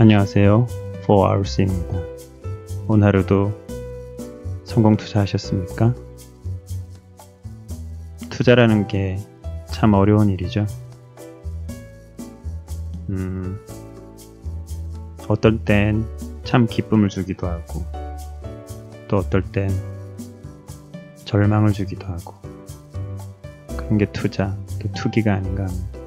안녕하세요. 4hours입니다. 오늘 하루도 성공 투자하셨습니까? 투자라는 게 참 어려운 일이죠. 어떨 땐 참 기쁨을 주기도 하고 또 어떨 땐 절망을 주기도 하고 그런 게 투자, 또 투기가 아닌가 합니다.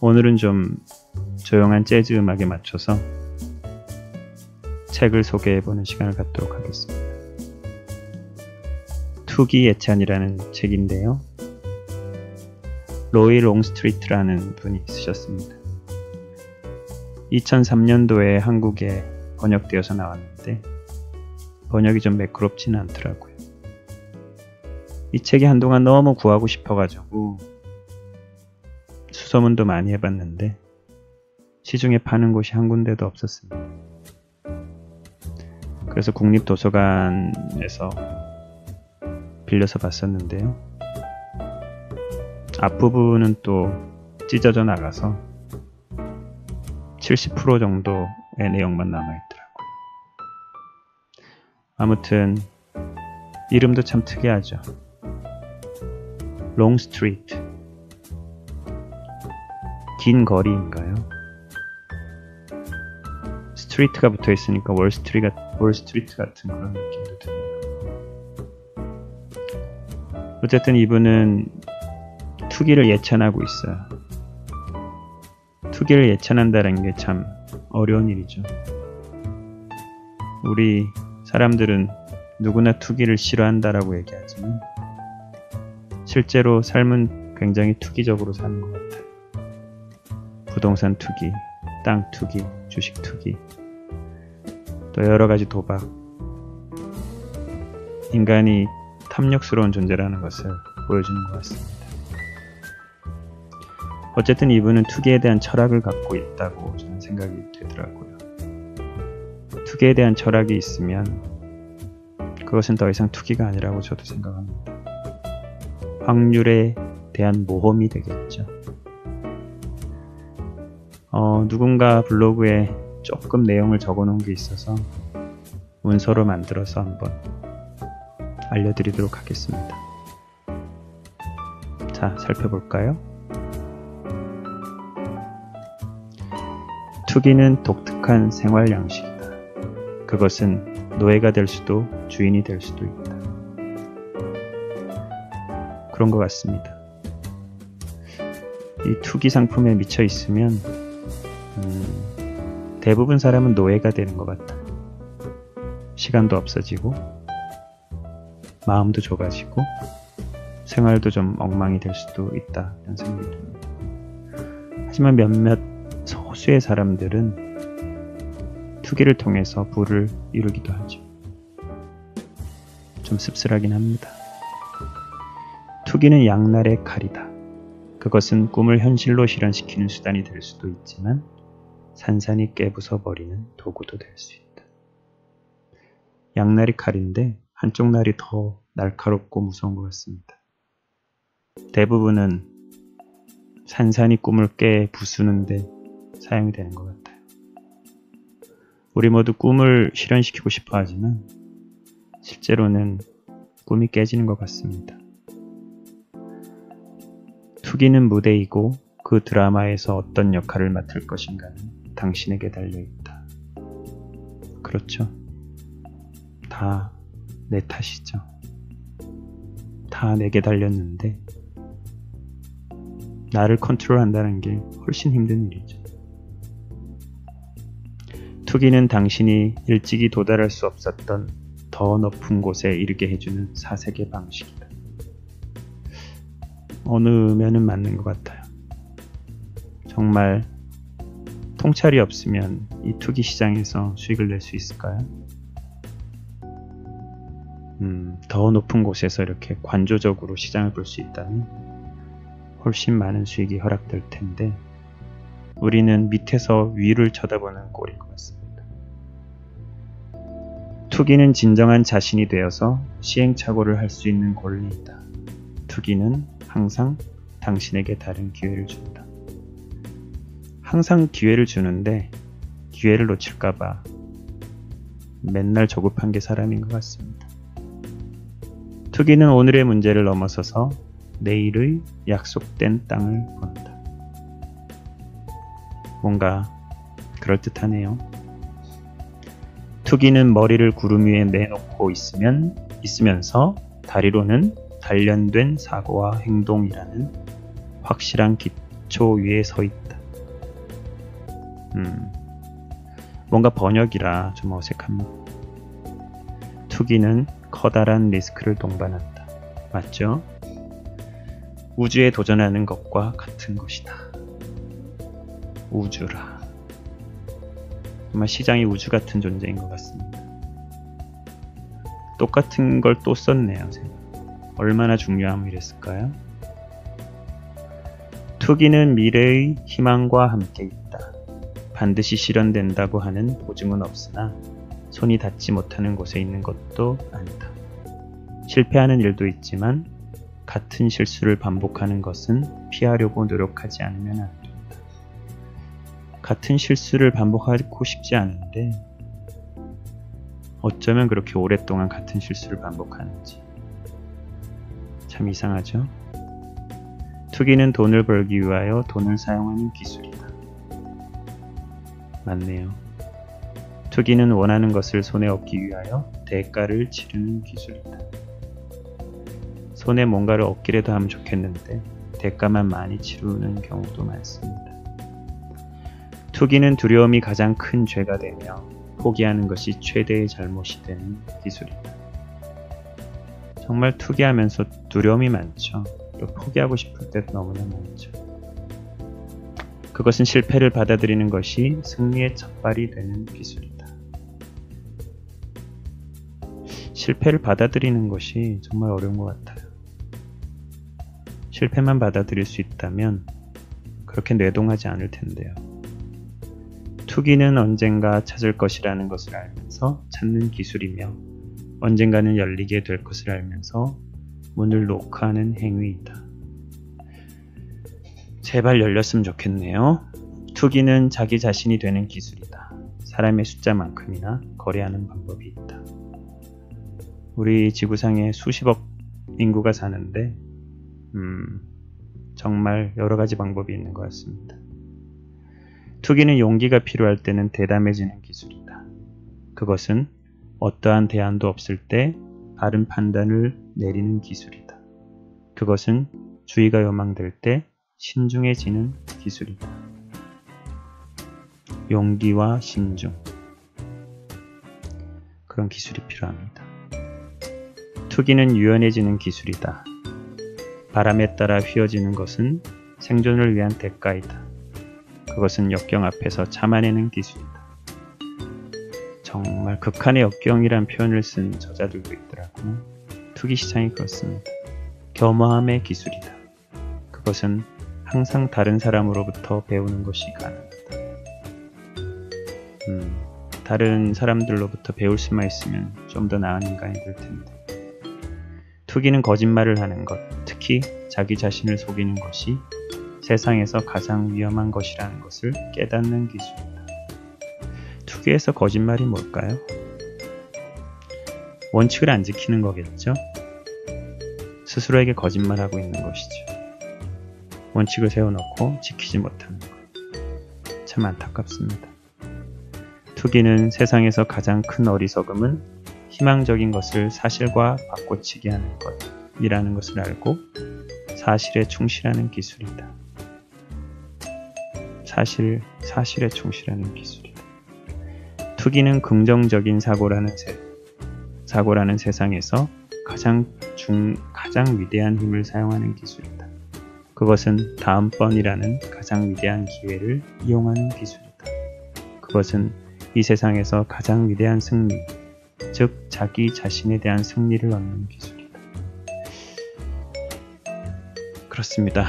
오늘은 좀 조용한 재즈 음악에 맞춰서 책을 소개해보는 시간을 갖도록 하겠습니다. 투기 예찬이라는 책인데요. 로이 롱스트리트라는 분이 쓰셨습니다. 2003년도에 한국에 번역되어서 나왔는데 번역이 좀 매끄럽지는 않더라고요. 이 책이 한동안 너무 구하고 싶어가지고 수소문도 많이 해봤는데 시중에 파는 곳이 한 군데도 없었습니다. 그래서 국립도서관에서 빌려서 봤었는데요. 앞부분은 또 찢어져 나가서 70% 정도의 내용만 남아있더라고요. 아무튼 이름도 참 특이하죠. 롱스트리트, 긴 거리인가요? 스트리트가 붙어 있으니까 월스트리트 같은 그런 느낌도 드네요. 어쨌든 이분은 투기를 예찬하고 있어요. 투기를 예찬한다는 게 참 어려운 일이죠. 우리 사람들은 누구나 투기를 싫어한다라고 얘기하지만 실제로 삶은 굉장히 투기적으로 사는 것 같아요. 부동산 투기, 땅 투기, 주식 투기, 또 여러가지 도박. 인간이 탐욕스러운 존재라는 것을 보여주는 것 같습니다. 어쨌든 이분은 투기에 대한 철학을 갖고 있다고 저는 생각이 되더라고요. 투기에 대한 철학이 있으면 그것은 더 이상 투기가 아니라고 저도 생각합니다. 확률에 대한 모험이 되겠죠. 누군가 블로그에 조금 내용을 적어 놓은 게 있어서 문서로 만들어서 한번 알려드리도록 하겠습니다. 자, 살펴볼까요? 투기는 독특한 생활 양식이다. 그것은 노예가 될 수도 주인이 될 수도 있다. 그런 것 같습니다. 이 투기 상품에 미쳐 있으면 대부분 사람은 노예가 되는 것 같다. 시간도 없어지고 마음도 좁아지고 생활도 좀 엉망이 될 수도 있다 이런 생각이 듭니다. 하지만 몇몇 소수의 사람들은 투기를 통해서 부를 이루기도 하죠. 좀 씁쓸하긴 합니다. 투기는 양날의 칼이다. 그것은 꿈을 현실로 실현시키는 수단이 될 수도 있지만 산산이 깨부숴 버리는 도구도 될 수 있다. 양날이 칼인데 한쪽 날이 더 날카롭고 무서운 것 같습니다. 대부분은 산산이 꿈을 깨 부수는데 사용이 되는 것 같아요. 우리 모두 꿈을 실현시키고 싶어 하지만 실제로는 꿈이 깨지는 것 같습니다. 투기는 무대이고 그 드라마에서 어떤 역할을 맡을 것인가는 당신에게 달려있다. 그렇죠. 다 내 탓이죠. 다 내게 달렸는데 나를 컨트롤한다는 게 훨씬 힘든 일이죠. 투기는 당신이 일찍이 도달할 수 없었던 더 높은 곳에 이르게 해주는 사색의 방식이다. 어느 면은 맞는 것 같아요. 정말 통찰이 없으면 이 투기 시장에서 수익을 낼 수 있을까요? 더 높은 곳에서 이렇게 관조적으로 시장을 볼 수 있다면 훨씬 많은 수익이 허락될 텐데 우리는 밑에서 위를 쳐다보는 꼴인 것 같습니다. 투기는 진정한 자신이 되어서 시행착오를 할 수 있는 권리이다. 투기는 항상 당신에게 다른 기회를 준다. 항상 기회를 주는데 기회를 놓칠까봐 맨날 조급한 게 사람인 것 같습니다. 투기는 오늘의 문제를 넘어서서 내일의 약속된 땅을 본다. 뭔가 그럴듯하네요. 투기는 머리를 구름 위에 내놓고 있으면서 다리로는 단련된 사고와 행동이라는 확실한 기초 위에 서 있다. 뭔가 번역이라 좀 어색합니다. 투기는 커다란 리스크를 동반한다. 맞죠? 우주에 도전하는 것과 같은 것이다. 우주라. 정말 시장이 우주 같은 존재인 것 같습니다. 똑같은 걸 또 썼네요. 제가. 얼마나 중요하면 이랬을까요? 투기는 미래의 희망과 함께 있다. 반드시 실현된다고 하는 보증은 없으나 손이 닿지 못하는 곳에 있는 것도 아니다. 실패하는 일도 있지만 같은 실수를 반복하는 것은 피하려고 노력하지 않으면 안 된다. 같은 실수를 반복하고 싶지 않은데 어쩌면 그렇게 오랫동안 같은 실수를 반복하는지 참 이상하죠? 투기는 돈을 벌기 위하여 돈을 사용하는 기술이다. 맞네요. 투기는 원하는 것을 손에 얻기 위하여 대가를 치르는 기술이다. 손에 뭔가를 얻기라도 하면 좋겠는데 대가만 많이 치르는 경우도 많습니다. 투기는 두려움이 가장 큰 죄가 되며 포기하는 것이 최대의 잘못이 되는 기술이다. 정말 투기하면서 두려움이 많죠. 또 포기하고 싶을 때도 너무나 많죠. 그것은 실패를 받아들이는 것이 승리의 첫발이 되는 기술이다. 실패를 받아들이는 것이 정말 어려운 것 같아요. 실패만 받아들일 수 있다면 그렇게 뇌동하지 않을 텐데요. 투기는 언젠가 찾을 것이라는 것을 알면서 찾는 기술이며 언젠가는 열리게 될 것을 알면서 문을 노크하는 행위이다. 제발 열렸으면 좋겠네요. 투기는 자기 자신이 되는 기술이다. 사람의 숫자만큼이나 거래하는 방법이 있다. 우리 지구상에 수십억 인구가 사는데 정말 여러 가지 방법이 있는 것 같습니다. 투기는 용기가 필요할 때는 대담해지는 기술이다. 그것은 어떠한 대안도 없을 때 바른 판단을 내리는 기술이다. 그것은 주의가 요망될 때 신중해지는 기술이다. 용기와 신중. 그런 기술이 필요합니다. 투기는 유연해지는 기술이다. 바람에 따라 휘어지는 것은 생존을 위한 대가이다. 그것은 역경 앞에서 참아내는 기술이다. 정말 극한의 역경이란 표현을 쓴 저자들도 있더라고요. 투기 시장이 그렇습니다. 겸허함의 기술이다. 그것은 항상 다른 사람으로부터 배우는 것이 가능하다. 다른 사람들로부터 배울 수만 있으면 좀 더 나은 인간이 될 텐데. 투기는 거짓말을 하는 것, 특히 자기 자신을 속이는 것이 세상에서 가장 위험한 것이라는 것을 깨닫는 기술이다. 투기에서 거짓말이 뭘까요? 원칙을 안 지키는 거겠죠? 스스로에게 거짓말하고 있는 것이죠. 원칙을 세워놓고 지키지 못하는 것. 참 안타깝습니다. 투기는 세상에서 가장 큰 어리석음은 희망적인 것을 사실과 바꿔치기 하는 것이라는 것을 알고 사실에 충실하는 기술이다. 사실에 충실하는 기술이다. 투기는 긍정적인 사고라는 세상에서 가장 위대한 힘을 사용하는 기술이다. 그것은 다음번이라는 가장 위대한 기회를 이용하는 기술이다. 그것은 이 세상에서 가장 위대한 승리, 즉 자기 자신에 대한 승리를 얻는 기술이다. 그렇습니다.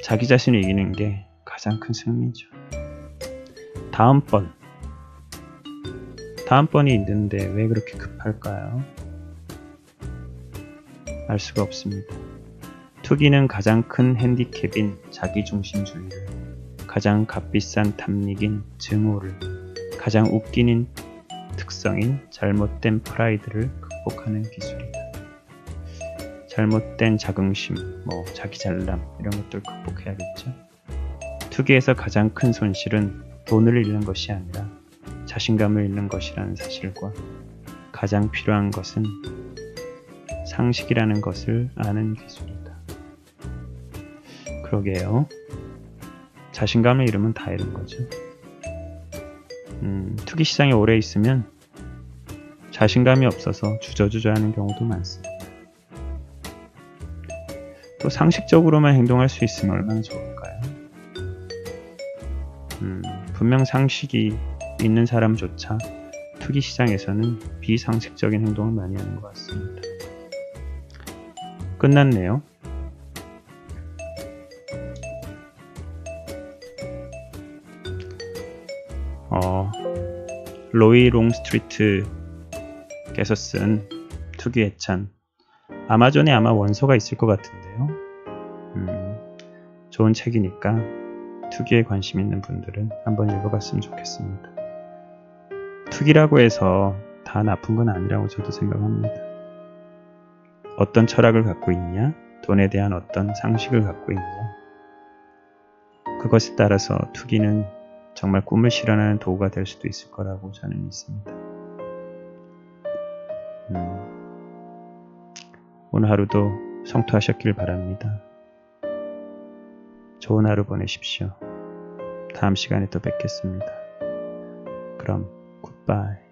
자기 자신을 이기는 게 가장 큰 승리죠. 다음번이 있는데 왜 그렇게 급할까요? 알 수가 없습니다. 투기는 가장 큰 핸디캡인 자기중심주의를, 가장 값비싼 탐닉인 증오를, 가장 웃기는 특성인 잘못된 프라이드를 극복하는 기술이다. 잘못된 자긍심, 자기 잘남 이런 것들 극복해야겠죠. 투기에서 가장 큰 손실은 돈을 잃는 것이 아니라 자신감을 잃는 것이라는 사실과 가장 필요한 것은 상식이라는 것을 아는 기술이다. 그러게요. 자신감을 잃으면 다 잃은 거죠. 투기 시장에 오래 있으면 자신감이 없어서 주저주저하는 경우도 많습니다. 또 상식적으로만 행동할 수 있으면 얼마나 좋을까요? 분명 상식이 있는 사람조차 투기 시장에서는 비상식적인 행동을 많이 하는 것 같습니다. 끝났네요. 로이 롱스트리트께서 쓴 투기의 찬, 아마존에 아마 원서가 있을 것 같은데요. 좋은 책이니까 투기에 관심 있는 분들은 한번 읽어봤으면 좋겠습니다. 투기라고 해서 다 나쁜 건 아니라고 저도 생각합니다. 어떤 철학을 갖고 있냐, 돈에 대한 어떤 상식을 갖고 있냐, 그것에 따라서 투기는 정말 꿈을 실현하는 도구가 될 수도 있을 거라고 저는 믿습니다. 오늘 하루도 성투하셨길 바랍니다. 좋은 하루 보내십시오. 다음 시간에 또 뵙겠습니다. 그럼 굿바이.